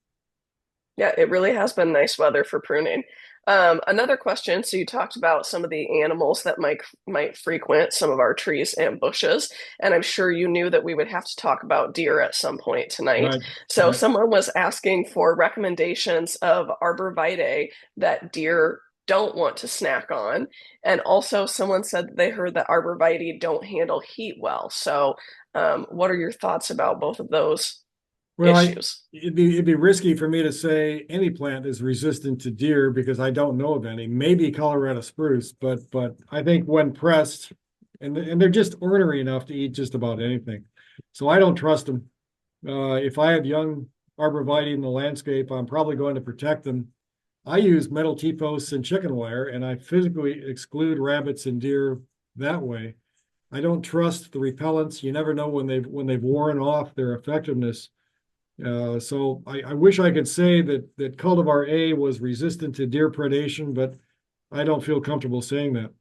Yeah, it really has been nice weather for pruning. Another question. So you talked about some of the animals that might frequent some of our trees and bushes, and I'm sure you knew that we would have to talk about deer at some point tonight. Right, So right. someone was asking for recommendations of arborvitae that deer don't want to snack on, and also someone said that they heard that arborvitae don't handle heat well. So, what are your thoughts about both of those Well, issues? it'd be risky for me to say any plant is resistant to deer because I don't know of any. Maybe Colorado spruce, but I think when pressed, and they're just ornery enough to eat just about anything. So I don't trust them. If I have young arborvitae in the landscape, I'm probably going to protect them. I use metal T-posts and chicken wire, and I physically exclude rabbits and deer that way. I don't trust the repellents. You never know when they've worn off their effectiveness. So I wish I could say that cultivar A was resistant to deer predation, but I don't feel comfortable saying that.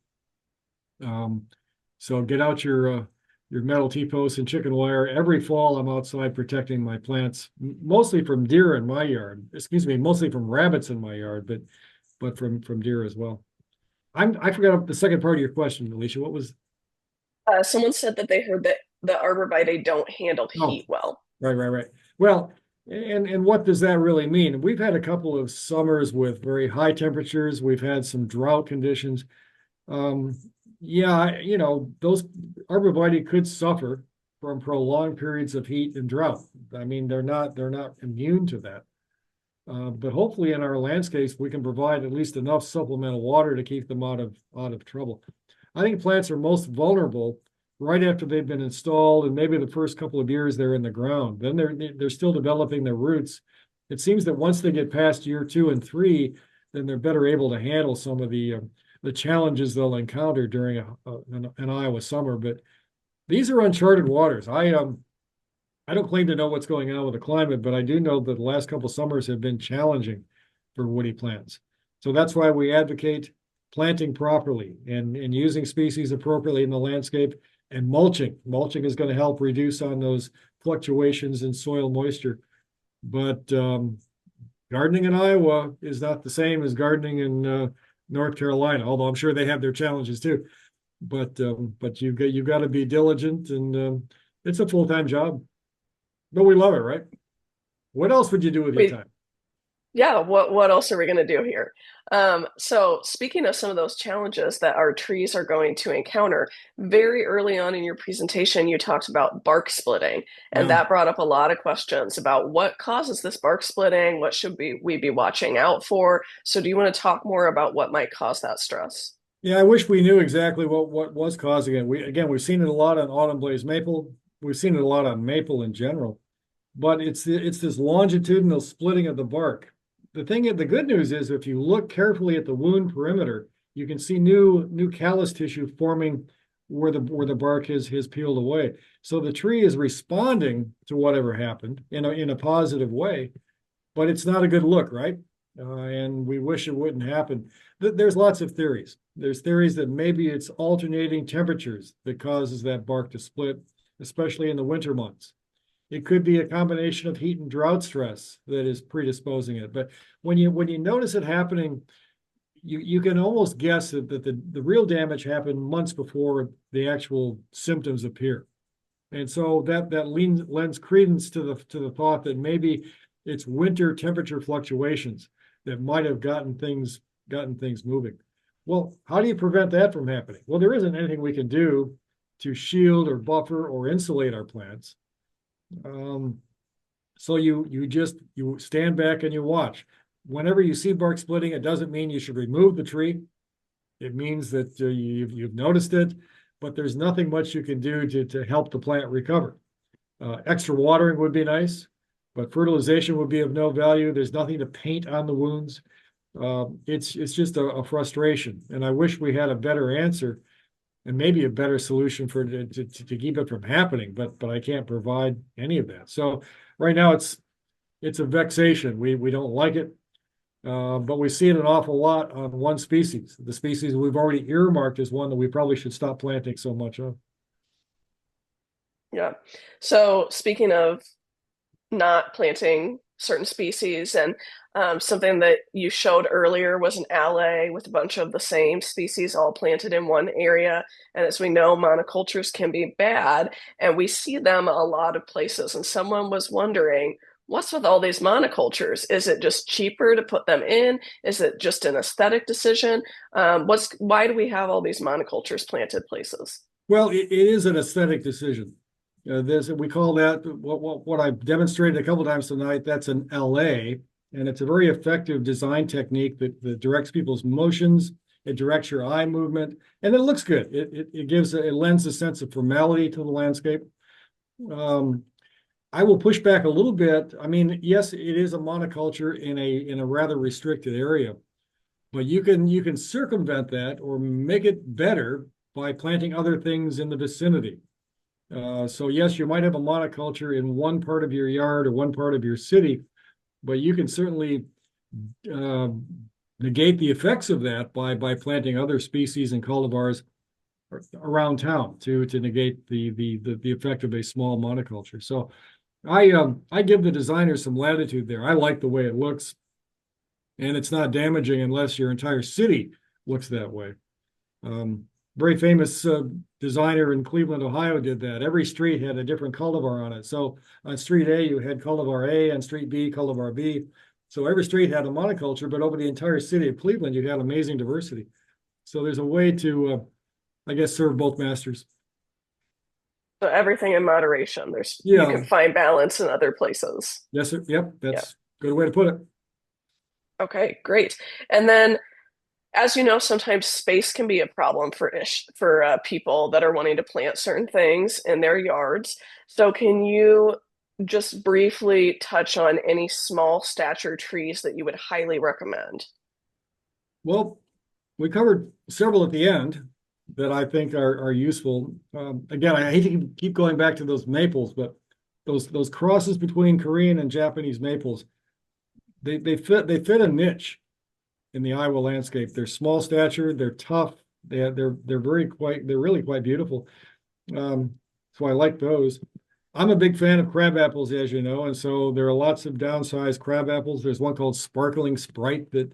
So get out your metal T-posts and chicken wire. Every fall, I'm outside protecting my plants, mostly from deer in my yard. Excuse me, mostly from rabbits in my yard, but from deer as well. I forgot the second part of your question, Alicia. What was? Someone said that they heard that the arborvitae don't handle Oh, heat well. right. Well, and what does that really mean? We've had a couple of summers with very high temperatures. We've had some drought conditions. Um, yeah, those arborvitae could suffer from prolonged periods of heat and drought. I mean, they're not immune to that. But hopefully in our landscapes, we can provide at least enough supplemental water to keep them out of trouble. I think plants are most vulnerable right after they've been installed, and maybe the first couple of years they're in the ground. Then they're still developing their roots. It seems that once they get past year 2 and 3, then they're better able to handle some of the challenges they'll encounter during an Iowa summer. But these are uncharted waters. I don't claim to know what's going on with the climate, but I do know that the last couple of summers have been challenging for woody plants. So that's why we advocate planting properly and using species appropriately in the landscape and mulching. Mulching is going to help reduce on those fluctuations in soil moisture. But gardening in Iowa is not the same as gardening in North Carolina, although I'm sure they have their challenges too. But you've got to be diligent, and it's a full-time job. But we love it, right? What else would you do with your Wait, time? yeah, what else are we going to do here? So speaking of some of those challenges that our trees are going to encounter, very early on in your presentation, you talked about bark splitting, and Yeah. that brought up a lot of questions about what causes this bark splitting, what should we be watching out for? So do you want to talk more about what might cause that stress? Yeah, I wish we knew exactly what was causing it. We've seen it a lot on autumn blaze maple. We've seen it a lot on maple in general, but it's this longitudinal splitting of the bark. The good news is if you look carefully at the wound perimeter, you can see new callus tissue forming where the bark has peeled away. So the tree is responding to whatever happened in a positive way, but it's not a good look, right? And we wish it wouldn't happen. There's lots of theories. There's theories that maybe it's alternating temperatures that causes that bark to split, especially in the winter months. It could be a combination of heat and drought stress that is predisposing it. But when you notice it happening, you can almost guess that the real damage happened months before the actual symptoms appear. And so that lends credence to the thought that maybe it's winter temperature fluctuations that might have gotten things moving. Well, how do you prevent that from happening? Well, there isn't anything we can do to shield or buffer or insulate our plants. Um, So you stand back and you watch. Whenever you see bark splitting, it doesn't mean you should remove the tree. It means that you've noticed it, but there's nothing much you can do to help the plant recover. Extra watering would be nice, but fertilization would be of no value. There's nothing to paint on the wounds. It's just a frustration, and I wish we had a better answer and maybe a better solution for to keep it from happening. But I can't provide any of that. So right now it's a vexation. We don't like it. But we see it an awful lot on one species. The species we've already earmarked as one that we probably should stop planting so much of. Yeah. So speaking of not planting certain species, and something that you showed earlier was an alley with a bunch of the same species all planted in one area. And as we know, monocultures can be bad, and we see them a lot of places. And someone was wondering, what's with all these monocultures? Is it just cheaper to put them in? Is it just an aesthetic decision? Why do we have all these monocultures planted places? Well, it is an aesthetic decision. We call that what I've demonstrated a couple of times tonight. That's an LA, and it's a very effective design technique that directs people's motions. It directs your eye movement, and it looks good. It lends a sense of formality to the landscape. I will push back a little bit. I mean, yes, it is a monoculture in a rather restricted area, but you can circumvent that or make it better by planting other things in the vicinity. So yes, you might have a monoculture in one part of your yard or one part of your city, but you can certainly uh, negate the effects of that by planting other species and cultivars around town to negate the effect of a small monoculture. So I give the designers some latitude there. I like the way it looks, and it's not damaging unless your entire city looks that way. Very famous designer in Cleveland, Ohio did that. Every street had a different cultivar on it. So on street A, you had cultivar A, on street B, cultivar B. So every street had a monoculture, but over the entire city of Cleveland, you had amazing diversity. So there's a way to, I guess, serve both masters. So everything in moderation. You Yeah. can find balance in other places. Yes, sir. Yep. Yeah. That's a good way to put it. Okay, great. And then, as you know, sometimes space can be a problem for people that are wanting to plant certain things in their yards. So can you just briefly touch on any small stature trees that you would highly recommend? Well, we covered several at the end that I think are useful. Again, I hate to keep going back to those maples, but those crosses between Korean and Japanese maples, they fit a niche in the Iowa landscape. They're small stature, they're tough, they're really quite beautiful. So I like those. I'm a big fan of crab apples, as you know, and so there are lots of downsized crab apples. There's one called Sparkling Sprite that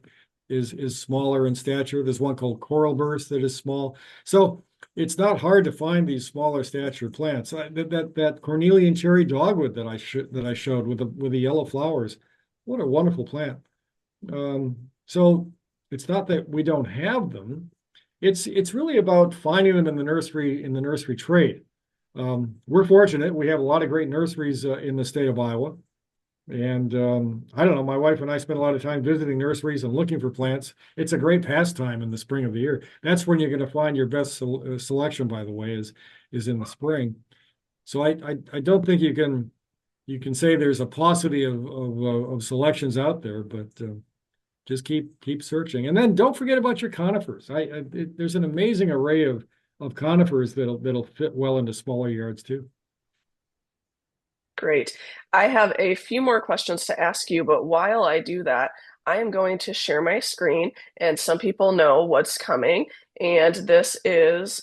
is smaller in stature. There's one called Coral Burst that is small. So it's not hard to find these smaller stature plants. That Cornelian cherry dogwood that I showed with the yellow flowers, what a wonderful plant. So it's not that we don't have them. It's really about finding them in the nursery trade. We're fortunate. We have a lot of great nurseries in the state of Iowa. And I don't know, my wife and I spend a lot of time visiting nurseries and looking for plants. It's a great pastime in the spring of the year. That's when you're going to find your best selection, by the way, is in the spring. So I don't think you can say there's a paucity of selections out there, but just keep searching. And then don't forget about your conifers. There's an amazing array of conifers that'll fit well into smaller yards too. Great. I have a few more questions to ask you, but while I do that, I am going to share my screen, and some people know what's coming. And this is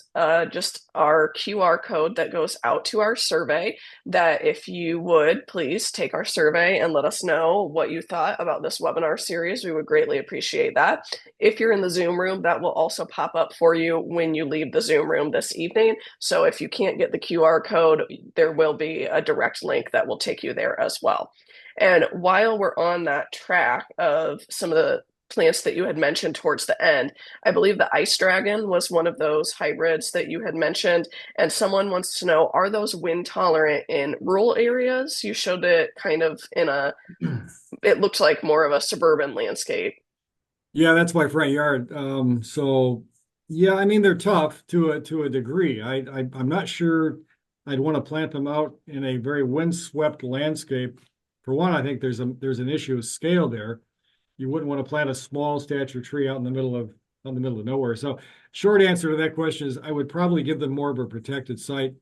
just our QR code that goes out to our survey. That if you would please take our survey and let us know what you thought about this webinar series, we would greatly appreciate that. If you're in the Zoom room, that will also pop up for you when you leave the Zoom room this evening. So if you can't get the QR code, there will be a direct link that will take you there as well. And while we're on that track of some of the plants that you had mentioned towards the end. I believe the ice dragon was one of those hybrids that you had mentioned. And someone wants to know, are those wind tolerant in rural areas? You showed it kind of in it looked like more of a suburban landscape. Yeah, that's my front yard. So yeah, I mean they're tough to a degree. I'm not sure I'd want to plant them out in a very windswept landscape. For one, I think there's an issue of scale there. You wouldn't want to plant a small stature tree out in the middle of nowhere. So short answer to that question is I would probably give them more of a protected site,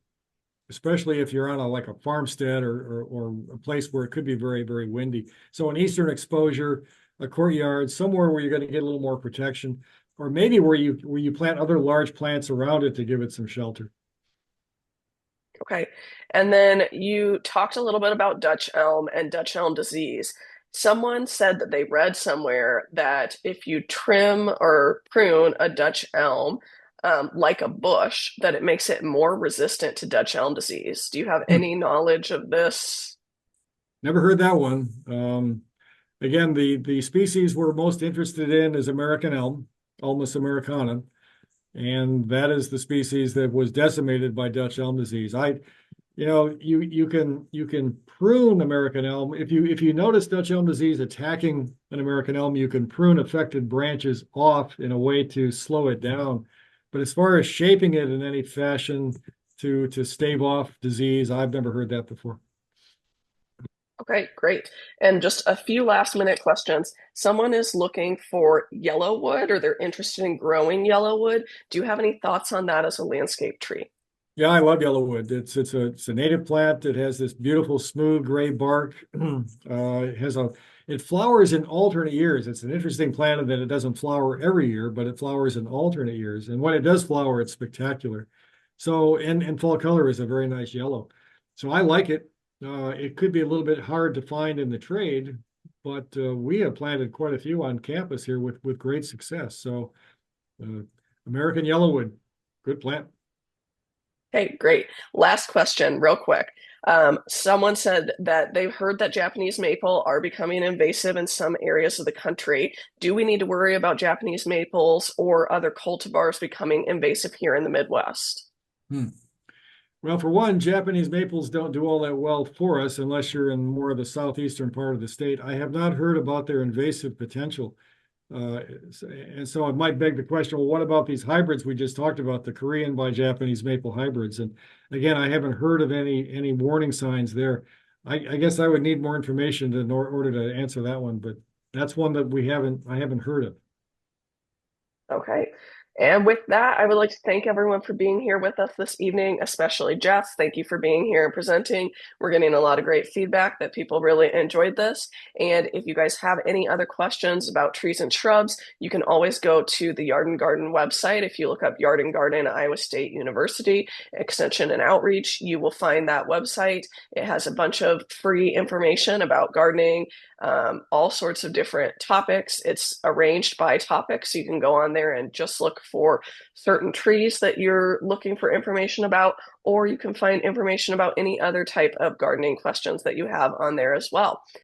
especially if you're on a like a farmstead or a place where it could be very, very windy. So an eastern exposure, a courtyard, somewhere where you're going to get a little more protection, or maybe where you plant other large plants around it to give it some shelter. Okay. And then you talked a little bit about Dutch elm and Dutch elm disease. Someone said that they read somewhere that if you trim or prune a Dutch elm, like a bush, that it makes it more resistant to Dutch elm disease. Do you have any knowledge of this? Never heard that one. Again, the species we're most interested in is American elm, Ulmus americana, and that is the species that was decimated by Dutch elm disease. You can prune American elm. If you notice Dutch elm disease attacking an American elm, you can prune affected branches off in a way to slow it down. But as far as shaping it in any fashion to stave off disease, I've never heard that before. Okay, great. And just a few last minute questions. Someone is looking for yellow wood or they're interested in growing yellow wood. Do you have any thoughts on that as a landscape tree? Yeah, I love yellowwood. It's a native plant. It has this beautiful smooth gray bark. It flowers in alternate years. It's an interesting plant in that it doesn't flower every year, but it flowers in alternate years. And when it does flower, it's spectacular. So and fall color is a very nice yellow. So I like it. It could be a little bit hard to find in the trade, but we have planted quite a few on campus here with great success. So uh, American yellowwood, good plant. Okay, great. Last question, real quick. Someone said that they've heard that Japanese maple are becoming invasive in some areas of the country. Do we need to worry about Japanese maples or other cultivars becoming invasive here in the Midwest? Hmm. Well, for one, Japanese maples don't do all that well for us unless you're in more of the southeastern part of the state. I have not heard about their invasive potential. Uh, and so it might beg the question, well, what about these hybrids we just talked about, the Korean by Japanese maple hybrids? And again, I haven't heard of any warning signs there. I guess I would need more information in order to answer that one, but that's one that I haven't heard of. Okay. And with that, I would like to thank everyone for being here with us this evening, especially Jeff. Thank you for being here and presenting. We're getting a lot of great feedback that people really enjoyed this. And if you guys have any other questions about trees and shrubs, you can always go to the Yard and Garden website. If you look up Yard and Garden, Iowa State University, Extension and Outreach, you will find that website. It has a bunch of free information about gardening, all sorts of different topics. It's arranged by topic, so you can go on there and just look for certain trees that you're looking for information about, or you can find information about any other type of gardening questions that you have on there as well.